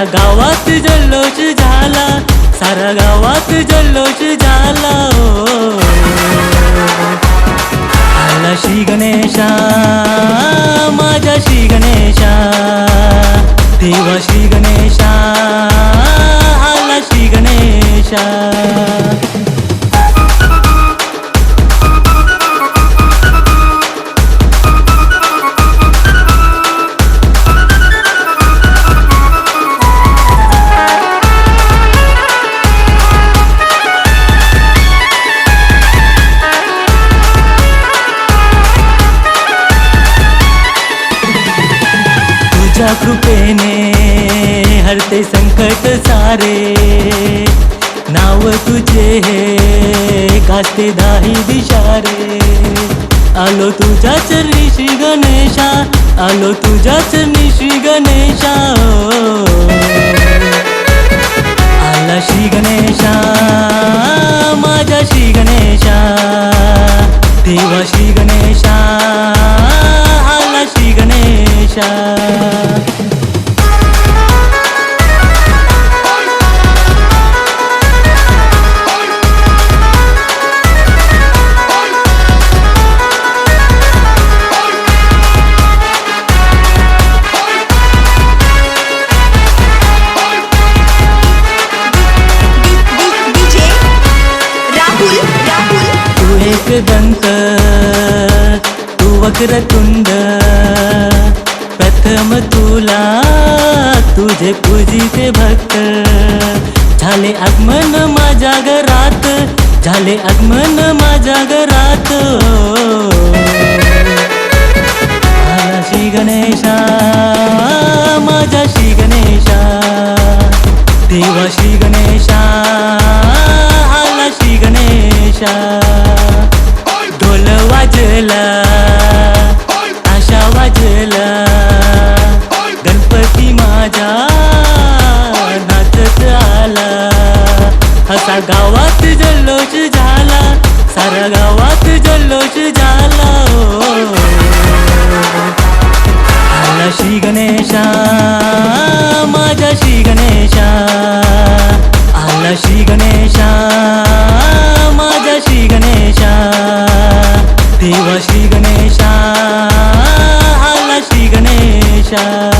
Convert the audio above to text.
सारा गावात जल्लोष झाला, सारा गावात जल्लोष झाला ओ। आला श्री गणेशा, माझा श्री गणेशा, देवा श्री गणेशा, आला श्री गणेशा। तुझ्या कृपेने हरते संकट सारे, नाव तुझे हे गाजते दाही दिशारे। आलो तुझ्या चरणी श्री गणेशा, आलो तुझ्या चरणी श्री गणेशा ओ। आला श्री गणेशा, माझा श्री गणेशा, देवा श्री गणेशा, आला श्री गणेशा। तू एकदंत, तू वक्रतुंड, प्रथम तुला तुझे पूजिते भक्त। झाले आगमन माझ्या घरात, झाले आगमन माझ्या घरात ओ। आला श्री गणेशा, माझा श्री गणेशा, देवा श्री गणेशा, आला श्री गणेशा। ढोल वाजला, ताशा वाजला, गणपती माझा नाचत आला। असा गावात जल्लोष झाला, सारा गावात जल्लोष झाला ओ। आला श्री गणेशा, माझा श्री गणेशा, आला श्री गणेशा, माझा श्री गणेशा, देवा श्री गणेशा, आला श्री गणेशा।